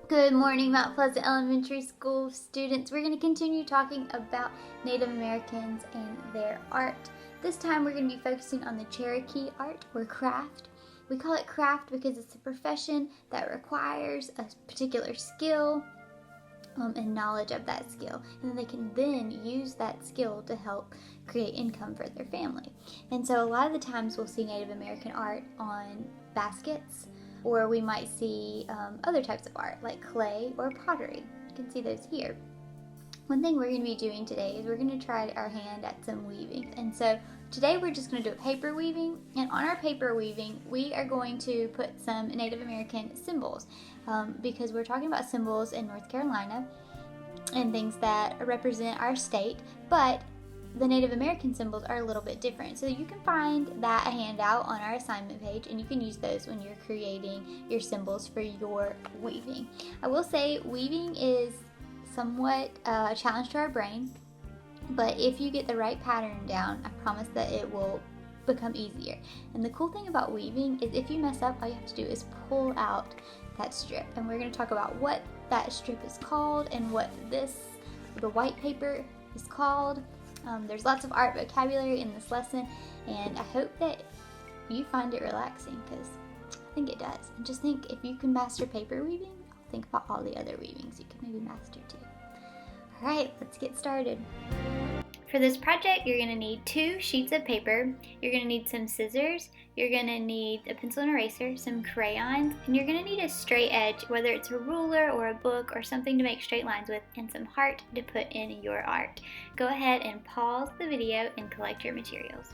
Good morning, Mount Pleasant Elementary School students. We're going to continue talking about Native Americans and their art. This time we're going to be focusing on the Cherokee art or craft. We call it craft because it's a profession that requires a particular skill and knowledge of that skill. And then they can then use that skill to help create income for their family. And so a lot of the times we'll see Native American art on baskets, or we might see other types of art like clay or pottery. You can see those here. One thing we're going to be doing today is we're going to try our hand at some weaving. And so today we're just going to do a paper weaving, and on our paper weaving we are going to put some Native American symbols because we're talking about symbols in North Carolina and things that represent our state, but the Native American symbols are a little bit different. So you can find that a handout on our assignment page, and you can use those when you're creating your symbols for your weaving. I will say weaving is somewhat a challenge to our brain, but if you get the right pattern down, I promise that it will become easier. And the cool thing about weaving is if you mess up, all you have to do is pull out that strip. And we're going to talk about what that strip is called and what the white paper is called. There's lots of art vocabulary in this lesson, and I hope that you find it relaxing, because I think it does. And just think, if you can master paper weaving, think about all the other weavings you can maybe master too. Alright, let's get started. For this project, you're going to need 2 sheets of paper, you're going to need some scissors, you're going to need a pencil and eraser, some crayons, and you're going to need a straight edge, whether it's a ruler or a book or something to make straight lines with, and some heart to put in your art. Go ahead and pause the video and collect your materials.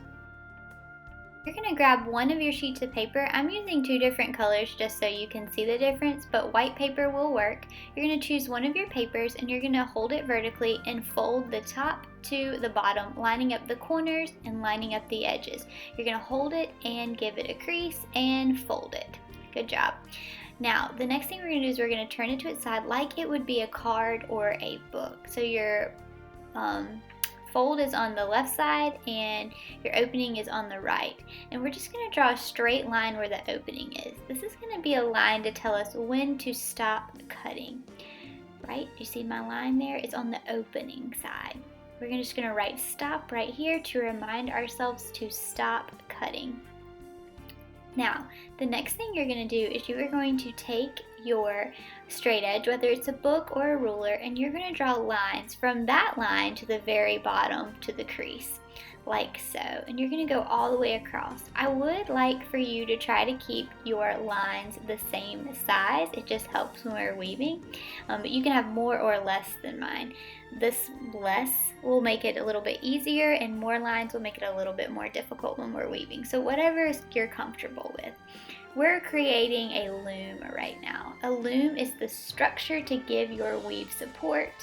You're going to grab one of your sheets of paper. I'm using 2 different colors just so you can see the difference, but white paper will work. You're going to choose one of your papers and you're going to hold it vertically and fold the top to the bottom, lining up the corners and lining up the edges. You're going to hold it and give it a crease and fold it. Good job. Now, the next thing we're going to do is we're going to turn it to its side like it would be a card or a book. So your fold is on the left side and your opening is on the right, and we're just going to draw a straight line where the opening is. This is going to be a line to tell us when to stop cutting. Right? You see my line there? It's on the opening side. We're just going to write stop right here to remind ourselves to stop cutting. Now, the next thing you're going to do is you are going to take your straight edge, whether it's a book or a ruler, and you're going to draw lines from that line to the very bottom to the crease, like so. And you're going to go all the way across. I would like for you to try to keep your lines the same size. It just helps when we're weaving, but you can have more or less than mine. This less will make it a little bit easier, and more lines will make it a little bit more difficult when we're weaving. So whatever you're comfortable with. We're creating a loom right now. A loom is the structure to give your weave support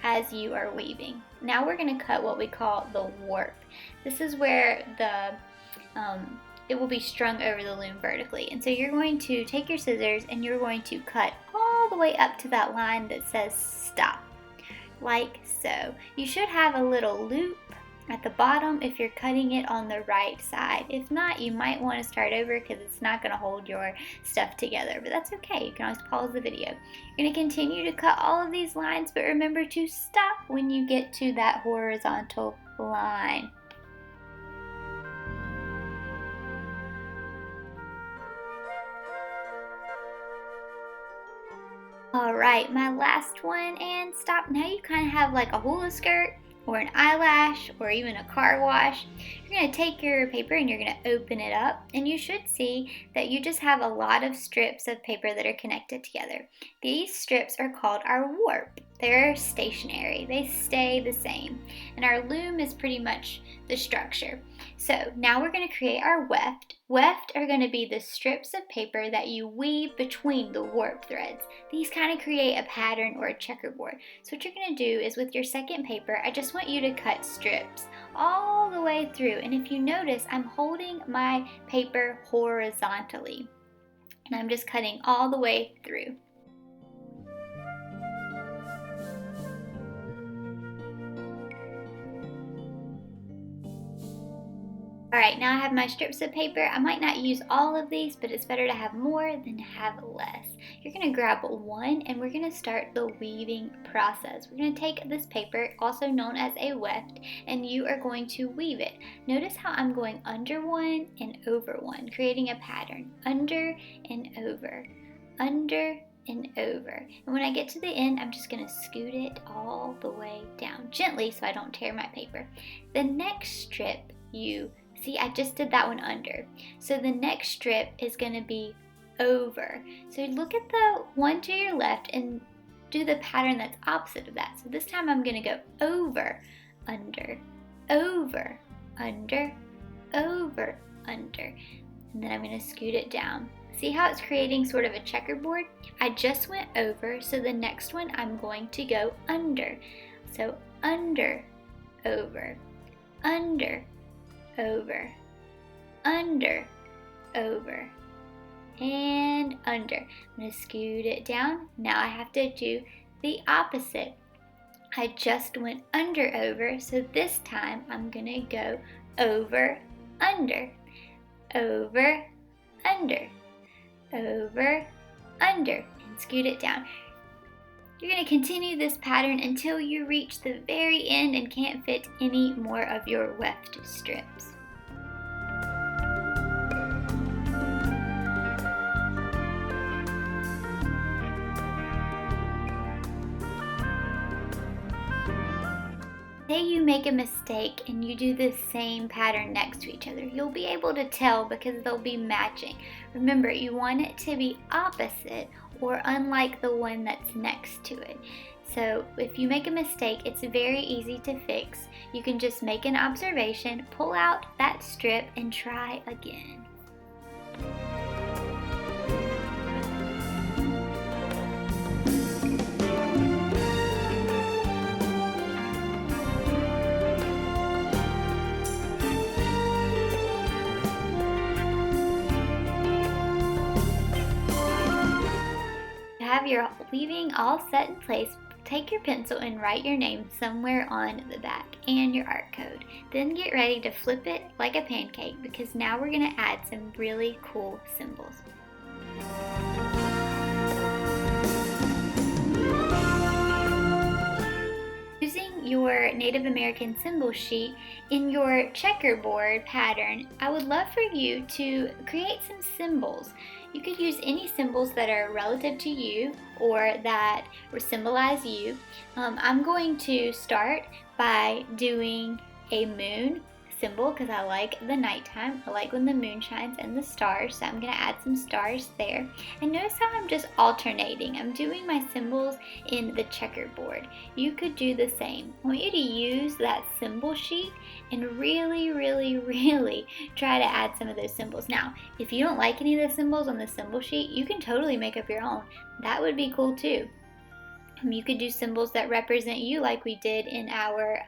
as you are weaving. Now we're going to cut what we call the warp. This is where it will be strung over the loom vertically. And so you're going to take your scissors and you're going to cut all the way up to that line that says stop, like so. You should have a little loop at the bottom if you're cutting it on the right side. If not, you might want to start over because it's not going to hold your stuff together, but that's okay. You can always pause the video. You're going to continue to cut all of these lines, but remember to stop when you get to that horizontal line. Alright, my last one, and stop. Now you kind of have like a hula skirt or an eyelash or even a car wash. You're going to take your paper and you're going to open it up, and you should see that you just have a lot of strips of paper that are connected together. These strips are called our warp. They're stationary. They stay the same. And our loom is pretty much the structure. So now we're going to create our weft. Weft are going to be the strips of paper that you weave between the warp threads. These kind of create a pattern or a checkerboard. So what you're going to do is with your second paper, I just want you to cut strips all the way through. And if you notice, I'm holding my paper horizontally. And I'm just cutting all the way through. Alright, now I have my strips of paper. I might not use all of these, but it's better to have more than to have less. You're going to grab one and we're going to start the weaving process. We're going to take this paper, also known as a weft, and you are going to weave it. Notice how I'm going under one and over one, creating a pattern. Under and over, under and over. And when I get to the end, I'm just going to scoot it all the way down, gently so I don't tear my paper. The next strip, see, I just did that one under. So the next strip is going to be over. So look at the one to your left and do the pattern that's opposite of that. So this time I'm going to go over, under, over, under, over, under. And then I'm going to scoot it down. See how it's creating sort of a checkerboard? I just went over, so the next one I'm going to go under. So under, over, under, over, under, over, and under. I'm going to scoot it down. Now I have to do the opposite. I just went under, over, so this time I'm going to go over, under, over, under, over, under, and scoot it down. You're going to continue this pattern until you reach the very end and can't fit any more of your weft strips. Say you make a mistake and you do the same pattern next to each other. You'll be able to tell because they'll be matching. Remember, you want it to be opposite or unlike the one that's next to it. So if you make a mistake, it's very easy to fix. You can just make an observation, pull out that strip, and try again. Have your weaving all set in place, take your pencil and write your name somewhere on the back and your art code. Then get ready to flip it like a pancake because now we're going to add some really cool symbols. Using your Native American symbol sheet in your checkerboard pattern, I would love for you to create some symbols. You could use any symbols that are relative to you or that symbolize you. I'm going to start by doing a moon symbol because I like the nighttime. I like when the moon shines and the stars, so I'm going to add some stars there. And notice how I'm just alternating. I'm doing my symbols in the checkerboard. You could do the same. I want you to use that symbol sheet and really, really, really try to add some of those symbols. Now, if you don't like any of the symbols on the symbol sheet, you can totally make up your own. That would be cool too. You could do symbols that represent you like we did in our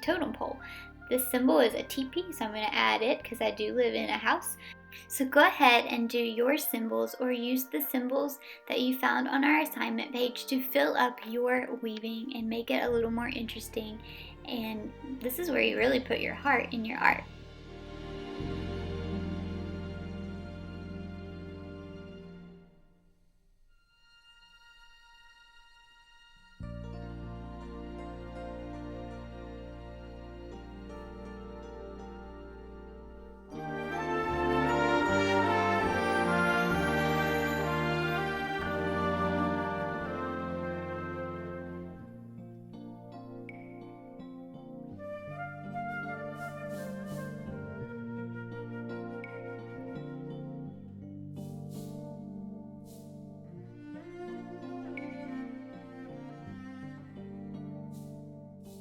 totem pole. This symbol is a teepee, so I'm going to add it because I do live in a house. So go ahead and do your symbols or use the symbols that you found on our assignment page to fill up your weaving and make it a little more interesting. And this is where you really put your heart in your art.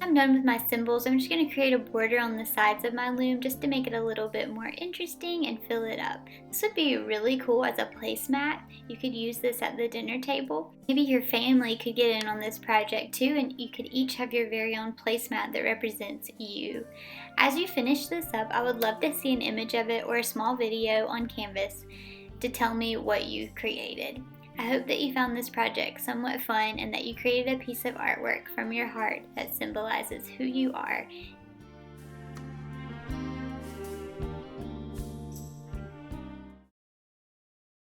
I'm done with my symbols. I'm just going to create a border on the sides of my loom just to make it a little bit more interesting and fill it up. This would be really cool as a placemat. You could use this at the dinner table. Maybe your family could get in on this project too, and you could each have your very own placemat that represents you. As you finish this up, I would love to see an image of it or a small video on Canvas to tell me what you created. I hope that you found this project somewhat fun and that you created a piece of artwork from your heart that symbolizes who you are